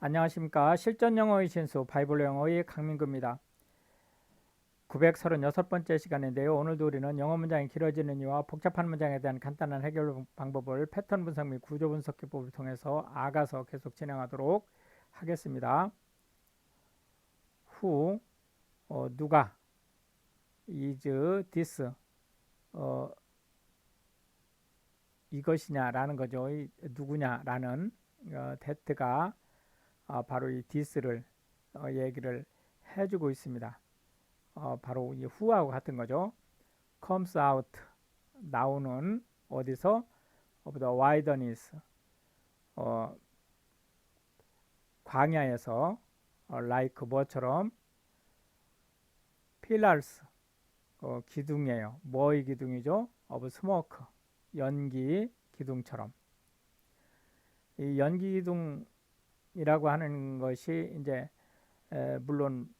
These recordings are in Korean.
안녕하십니까. 실전 영어의 신수 바이블 영어의 강민구입니다. 936번째 시간인데요. 오늘도 우리는 영어 문장이 길어지는 이유와 복잡한 문장에 대한 간단한 해결 방법을 패턴 분석 및 구조 분석 기법을 통해서 아가서 계속 진행하도록 하겠습니다. Who, 누가, is this, 이것이냐라는 거죠. 누구냐라는 that가 바로 이 this를 얘기를 해주고 있습니다. 바로 이 who하고 같은 거죠. comes out 나오는 어디서 of the wilderness 광야에서 like 뭐처럼 pillars 기둥이에요. 뭐의 기둥이죠? of smoke 연기 기둥처럼 이 연기 기둥이라고 하는 것이 이제 물론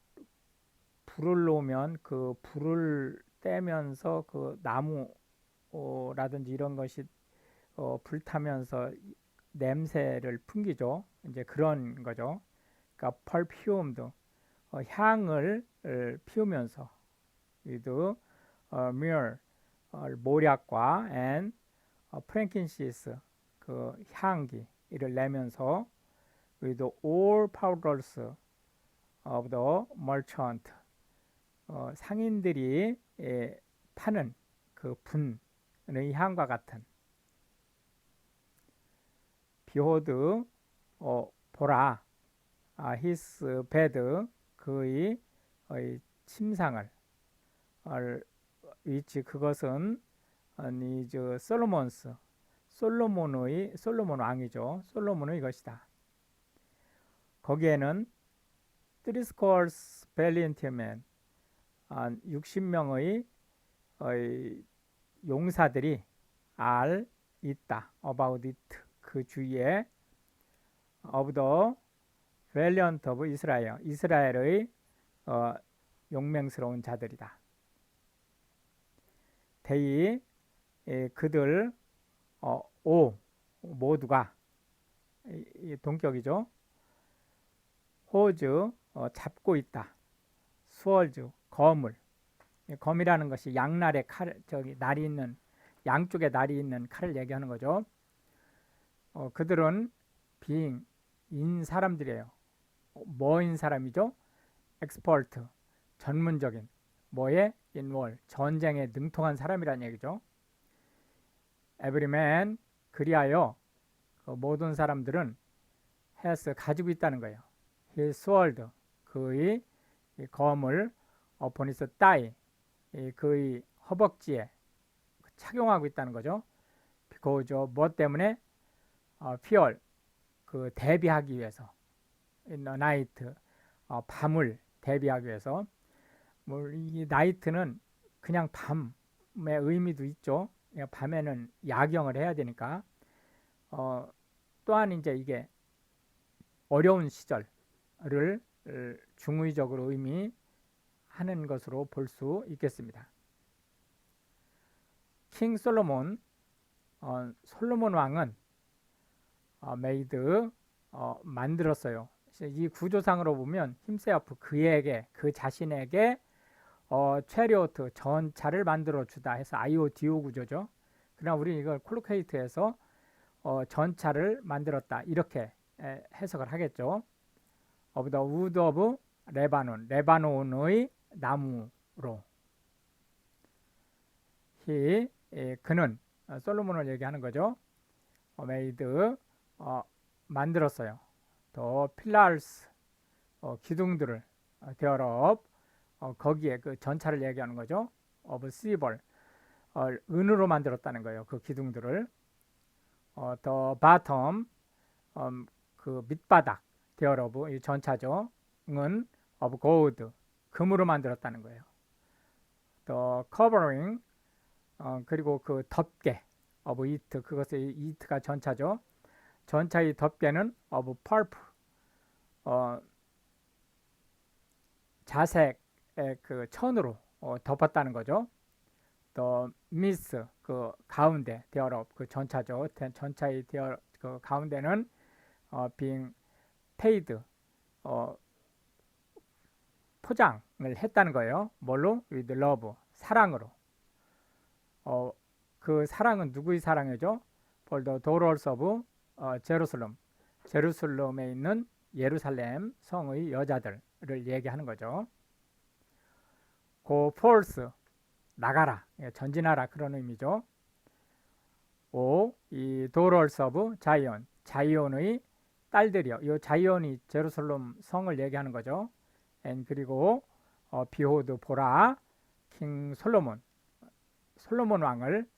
불을 놓으면 그 불을 떼면서 그 나무라든지 이런 것이 불타면서 냄새를 풍기죠. 이제 그런 거죠. 그러니까 perfumed 향을 피우면서 with myrrh 모략과 and frankincense 그 향기를 내면서 with all powders of the merchant 상인들이 파는 그 분의 향과 같은 behold 보라 his bed 그의 침상을 which 그것은 is 솔로몬스 솔로몬 왕이죠. 솔로몬의 것이다. 거기에는 threescore valiant men 60명의 용사들이 있다. about it 그 주위에 of the valiant of Israel 이스라엘의 용맹스러운 자들이다. they 그들 모두가 동격이죠. 호즈 잡고 있다. 스월즈 검이라는 것이 양날에 날이 있는 양쪽에 날이 있는 칼을 얘기하는 거죠. 그들은 인 사람들이에요. 뭐인 사람이죠? 엑스퍼트 전문적인 뭐에 인월 전쟁에 능통한 사람이라는 얘기죠. Every man 그리하여 그 모든 사람들은 has 가지고 있다는 거예요. His sword 그의 검을 upon his thigh 그의 허벅지에 착용하고 있다는 거죠. because 뭐 때문에 fear 그 대비하기 위해서 in the night 밤을 대비하기 위해서 이 night는 그냥 밤의 의미도 있죠. 밤에는 야경을 해야 되니까 또한 이제 이게 어려운 시절을 중의적으로 의미하는 것으로 볼 수 있겠습니다. 킹 솔로몬 솔로몬 왕은 made 만들었어요. 이 구조상으로 보면 himself 그에게 그 자신에게 체리오트 전차를 만들어 주다 해서 IODO 구조죠. 그러나 우리 이걸 콜로케이트해서 전차를 만들었다 이렇게 해석을 하겠죠. of the wood of 레바논 레바논의 나무로 그는 솔로몬을 얘기하는 거죠. made 만들었어요. 더 pillars 기둥들을 thereof 거기에 그 전차를 얘기하는 거죠. of silver 은으로 만들었다는 거예요. 그 기둥들을 the bottom 그 밑바닥 thereof 이 전차죠. 은 of gold 금으로 만들었다는 거예요. the covering 그리고 그 덮개 of it 그것의 it가 전차죠. 전차의 덮개는 of purple 자색의 그 천으로 덮었다는 거죠. 또 midst 그 가운데 thereof 그 전차죠. 전차의 그 가운데는 being 페이드 포장을 했다는 거예요. 뭘로? with love, 사랑으로. 그 사랑은 누구의 사랑이죠? for the daughters of Jerusalem, 제루살렘에 있는 예루살렘 성의 여자들을 얘기하는 거죠. go forth, 나가라, 전진하라, 그런 의미죠. 이 daughters of Zion, 자이온의 딸들이요. 이 자이온이 제루살렘 성을 얘기하는 거죠. 그리고 behold, 보라, king 솔로몬, 솔로몬 왕을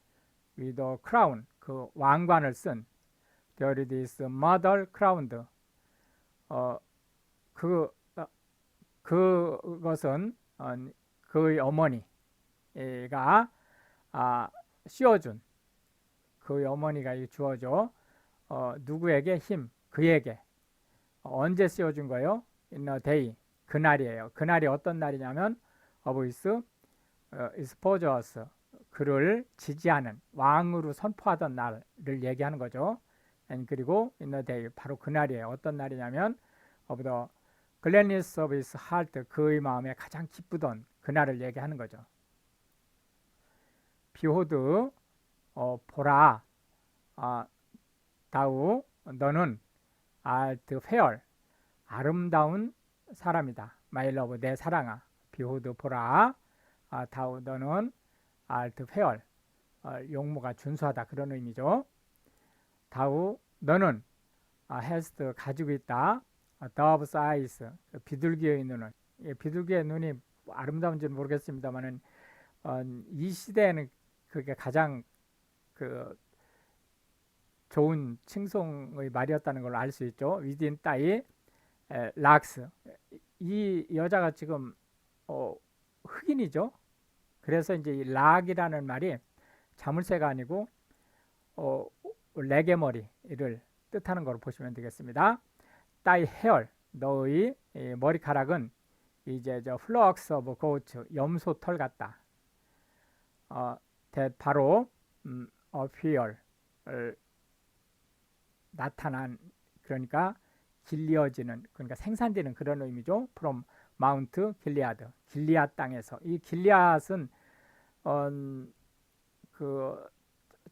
with a crown, 그 왕관을 쓴 there is mother crowned, 그것은 그의 어머니가 씌워준, 그의 어머니가 주어줘. 누구에게? 힘, 그에게. 언제 씌워준 거예요? in a day, 그날이에요. 그날이 어떤 날이냐면 of his espousals, 그를 지지하는, 왕으로 선포하던 날을 얘기하는 거죠. 그리고 in a day, 바로 그날이에요. 어떤 날이냐면 of the gladness of his heart, 그의 마음에 가장 기쁘던 그날을 얘기하는 거죠. behold, 보라, 다우, 너는 art fair, 아름다운 사람이다. my love, 내 사랑아. behold, 보라, 다우, 너는 art fair, 용모가 준수하다, 그런 의미죠. 다우, 너는 hast, 가지고 있다. dove's eyes, 비둘기의 눈을. 비둘기의 눈이 아름다운지는 모르겠습니다만은 이 시대에는 그게 가장 그 좋은 칭송의 말이었다는 걸 알 수 있죠. within 따위 락스, 이 여자가 지금 흑인이죠. 그래서 이제 이 락이라는 말이 자물쇠가 아니고 레게머리를 뜻하는 걸로 보시면 되겠습니다. 따위 헤어, 너의 머리카락은 이제 저 flocks of goats, 염소털 같다. 바로 appear, 나타난, 그러니까 길리어지는, 그러니까 생산되는 그런 의미죠. from 마운트 길리아드, 길리앗 땅에서. 이 길리앗은 그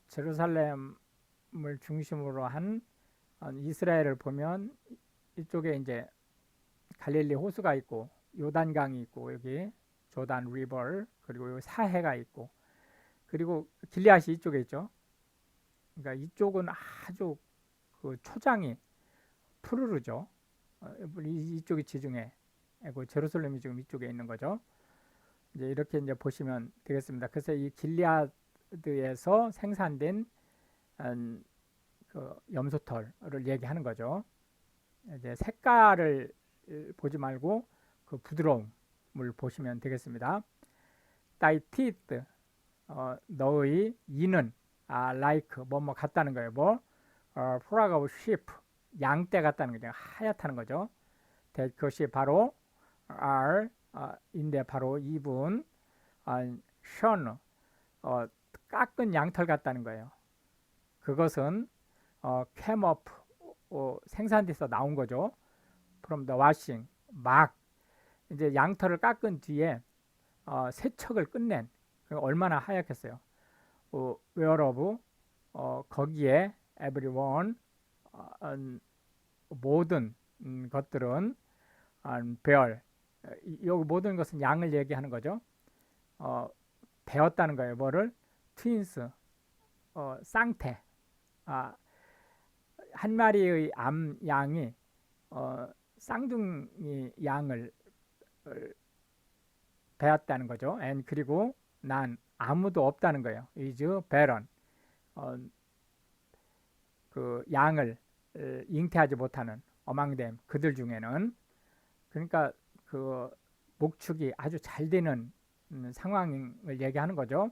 제루살렘을 중심으로 한 이스라엘을 보면 이쪽에 이제 갈릴리 호수가 있고 요단강이 있고 여기 조단 리버, 그리고 여기 사해가 있고, 그리고 길리앗이 이쪽에 있죠. 그러니까 이쪽은 아주 그 초장이 푸르르죠. 이쪽이 지중해, 제루살렘이 지금 이쪽에 있는 거죠. 이제 이렇게 이제 보시면 되겠습니다. 그래서 이 길리아드에서 생산된 그 염소털을 얘기하는 거죠. 이제 색깔을 보지 말고 그 부드러움을 보시면 되겠습니다. Thy teeth, 너의 이는 like, 뭐뭐 같다는 거예요. flock of sheep, 양떼 같다는 거죠. 하얗다는 거죠. 그것이 바로 are, 인데 바로 이분 shone, 깎은 양털 같다는 거예요. 그것은 came up, 생산돼서 나온 거죠. from the washing, 막 이제 양털을 깎은 뒤에 세척을 끝낸, 얼마나 하얗겠어요. whereof, 거기에 everyone, 모든 것들은 bear, 여기 모든 것은 양을 얘기하는 거죠. 배웠다는 거예요. 뭐를? twins, 쌍태, 한 마리의 암양이 쌍둥이 양을 배웠다는 거죠. 그리고 난 아무도 없다는 거예요. is barren, 그 양을 잉태하지 못하는 among them, 그들 중에는. 그러니까 그 목축이 아주 잘 되는 상황을 얘기하는 거죠.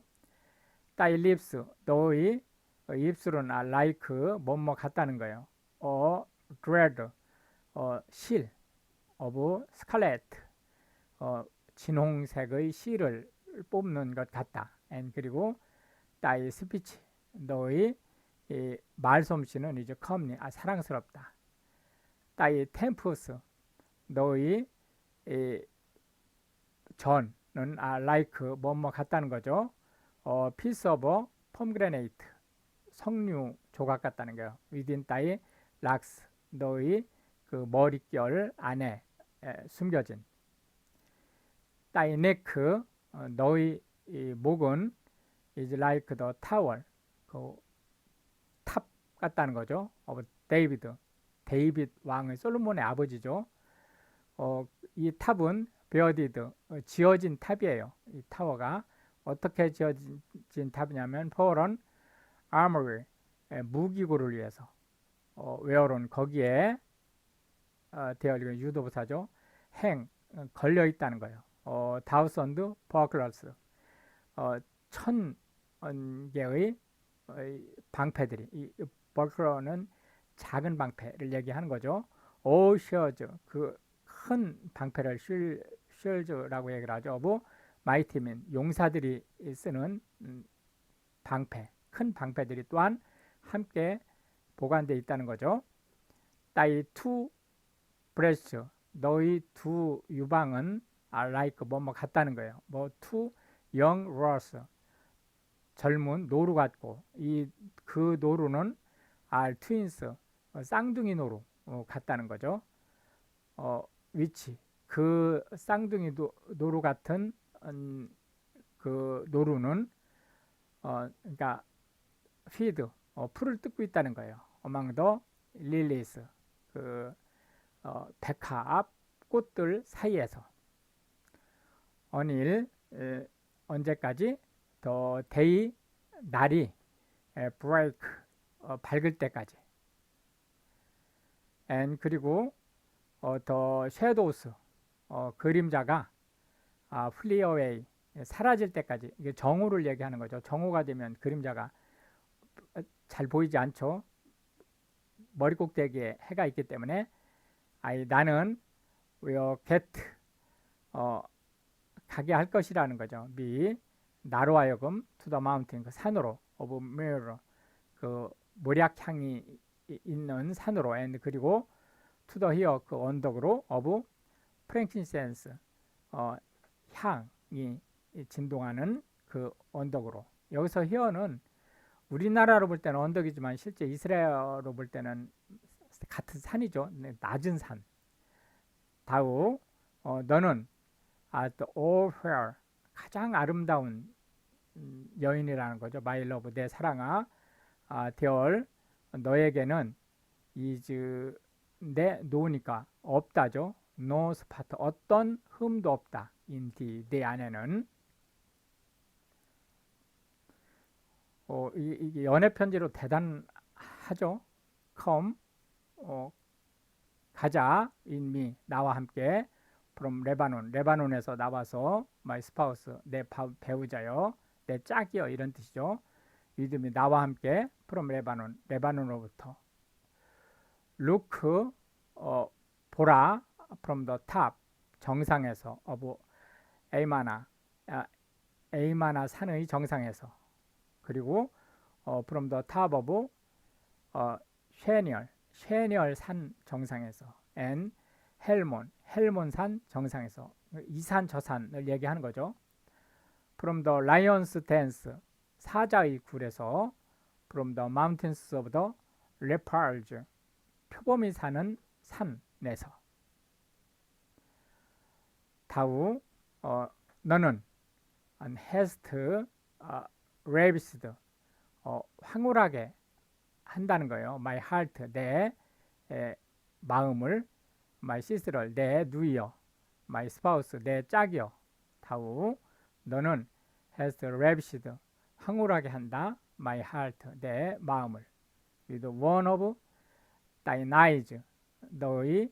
thy lips, 너의 입술은 like, 뭐뭐 같다는 거예요. dread, 실, of scarlet, 진홍색의 실을 뽑는 것 같다. 그리고 thy speech, 너의 말솜씨는 이제 comely, 사랑스럽다. 따이 템프스 너희 전은 like 뭐뭐 같다는 거죠. piece of pomegranate 석류 조각 같다는 거예요. within 따이 locks 너희 그 머릿결 안에 숨겨진 따이 neck 너희 목은 is like the tower 그 탑 같다는 거죠. 데이비드 왕의 솔로몬의 아버지죠. 이 탑은 베어디드 지어진 탑이에요. 이 타워가 어떻게 지어진 탑이냐면 포런 아머리 무기고를 위해서 웨어론 거기에 되어 있는 유도부사죠. 행 걸려 있다는 거예요. 다우선드 버클러스 천 개의 방패들이 이 버클러는 작은 방패를 얘기하는 거죠. 오셔즈 그 큰 방패를 쉴즈라고 얘기를 하죠. 오브 마이티민 용사들이 쓰는 방패 큰 방패들이 또한 함께 보관되어 있다는 거죠. 따이 투 브레스 너희 두 유방은 like 뭐뭐 같다는 거예요. 뭐 투 young rose 젊은 노루 같고 그 노루는 트윈스 쌍둥이 노루 같다는 거죠. 위치 그 쌍둥이 노루 같은 그 노루는 그러니까 feed 풀을 뜯고 있다는 거예요. among the lilies 그 백합 꽃들 사이에서 어닐 언제까지 더 데이 날이 break 밝을 때까지 and 그리고 더 shadows 그림자가 flee away 사라질 때까지 이게 정오를 얘기하는 거죠. 정오가 되면 그림자가 잘 보이지 않죠. 머리 꼭대기에 해가 있기 때문에 나는 will get 가게 할 것이라는 거죠. 나로 하여금 to the mountain 그 산으로 of myrrh 그 모략향이 있는 산으로 and 그리고 to the hill 그 언덕으로 of frankincense 향이 진동하는 그 언덕으로 여기서 히어는 우리나라로 볼 때는 언덕이지만 실제 이스라엘로 볼 때는 같은 산이죠. 낮은 산. 다우 너는 the all fair 가장 아름다운 여인이라는 거죠. my love 내 사랑아 되올 너에게는 is 내 노니까 없다죠. no spot 어떤 흠도 없다. 인디 내 안에는 이게 연애 편지로 대단하죠. come 가자 in me 나와 함께 from 레바논에서 나와서 my spouse 내 배우자여 내 짝이여 이런 뜻이죠. with me 나와 함께 from 레바논으로부터 look 보라 from the top 정상에서 of 에이마나 산의 정상에서 그리고 from the top of 쉐니얼 산 정상에서 and 헬몬 산 정상에서 이 산 저 산을 얘기하는 거죠. from the lion's dance 사자의 굴에서 from the mountains of the leopards 표범이 사는 산에서 다우 너는 hast ravished 황홀하게 한다는 거예요. my heart 내 마음을 my sister를 내 누이여 my spouse 내 짝이여 다우 너는 hast ravished 황홀하게 한다 my heart 내 마음을 with one of thine eyes 너의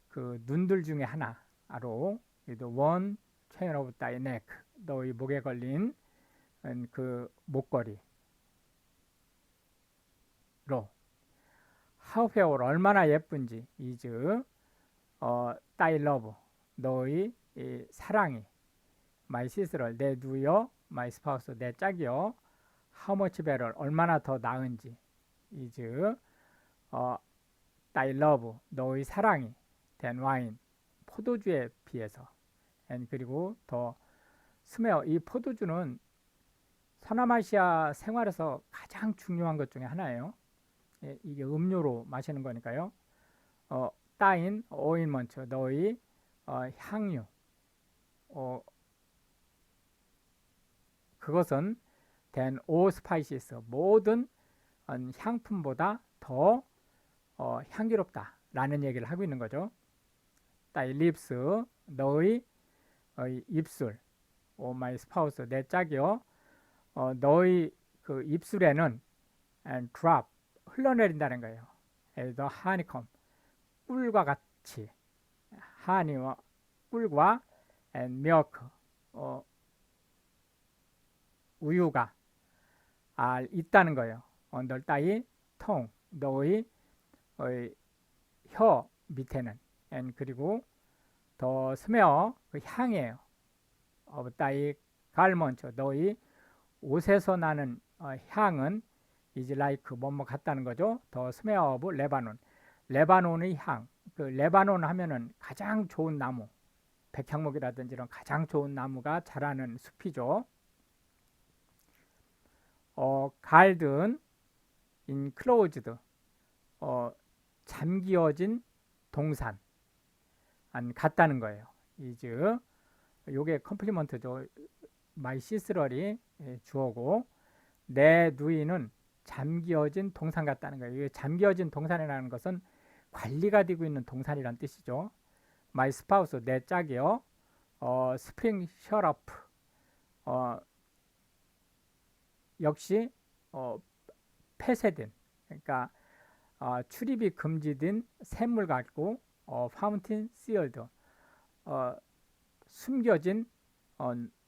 그 눈들 중에 하나로 with one chain of thy neck 너의 목에 걸린 그 목걸이로 how fair 얼마나 예쁜지 is thy love 너의 사랑이 my sister 내 누이여 my spouse 내 짝이여 how much better 얼마나 더 나은지 is thy love, 너의 사랑이 than wine, 포도주에 비해서. 그리고 더 스메어, 이 포도주는 서남아시아 생활에서 가장 중요한 것 중에 하나예요. 이게 음료로 마시는 거니까요. 따인 오인먼트, 너의 향유, 그것은 than all spices, 모든 향품보다 더 향기롭다 라는 얘기를 하고 있는 거죠. thy lips, 너의 입술, my spouse, 내 짝이요, 너의 그 입술에는 and drop, 흘러내린다는 거예요. the honeycomb, 꿀과 같이, honey와 꿀과 and milk, 우유가 있다는 거예요. under thy tongue, 너의 혀 밑에는. and 그리고 더 스메어, 그 향이에요. of thy garment, 너의 옷에서 나는 향은 is like 뭐뭐 같다는 거죠. 더 스메어 오브 레바논, 레바논의 향. 그 레바논 하면은 가장 좋은 나무, 백향목이라든지 이런 가장 좋은 나무가 자라는 숲이죠. garden enclosed, 잠기어진 동산 같다는 거예요. is, 요게 컴플리먼트죠. my sister이 주어고, 내 누이는 잠기어진 동산 같다는 거예요. 이 잠기어진 동산이라는 것은 관리가 되고 있는 동산이란 뜻이죠. my spouse, 내 짝이요. spring shut up, 역시 폐쇄된, 그러니까 출입이 금지된 샘물 같고, fountain sealed, 숨겨진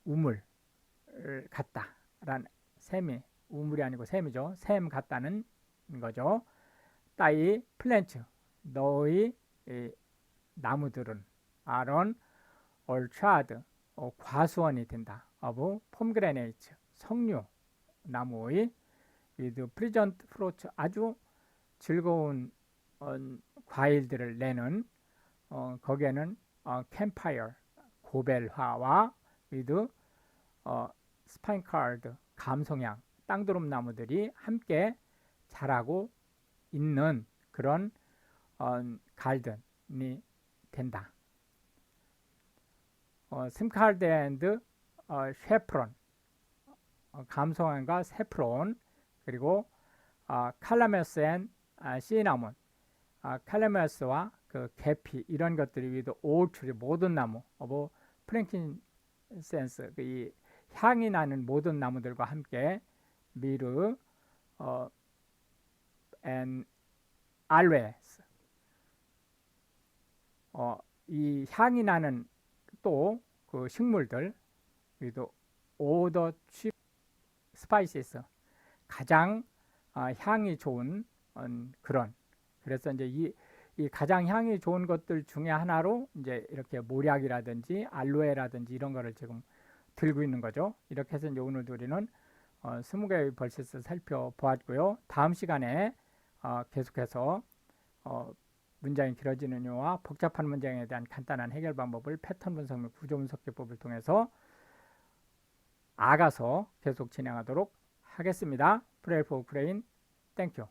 우물 같다라는, 샘이 우물이 아니고 샘이죠. 샘 같다는 거죠. 따이 플랜트, 너의 나무들은 아론 orchard, 과수원이 된다. of pomegranate, 석류 나무의 with pleasant fruit, 아주 즐거운 과일들을 내는, 거기에는 campfire, 고벨화와 with spinecard, 감송향, 땅두릅 나무들이 함께 자라고 있는 그런 갈든이 된다. 스칼드 앤드 쉐프론, 감송향과 세프론, 그리고 칼라메스 앤 시나몬, 칼라메스와 그 계피, 이런 것들이 위도 올트리, 모든 나무, 프랭킨센스, 이 향이 나는 모든 나무들과 함께 미르 앤 알웨스, 이 향이 나는 또 그 식물들 위도 오더 칩 스파이시스, 가장 향이 좋은 그런, 그래서 이제 이 가장 향이 좋은 것들 중에 하나로 이제 이렇게 모략이라든지 알로에라든지 이런 거를 지금 들고 있는 거죠. 이렇게 해서 이제 오늘 우리는 20개의 벌시스 살펴보았고요. 다음 시간에 계속해서 문장이 길어지는 이유와 복잡한 문장에 대한 간단한 해결 방법을 패턴 분석 및 구조 분석 기법을 통해서 알아서 계속 진행하도록 하겠습니다. Pray for Ukraine. Thank you.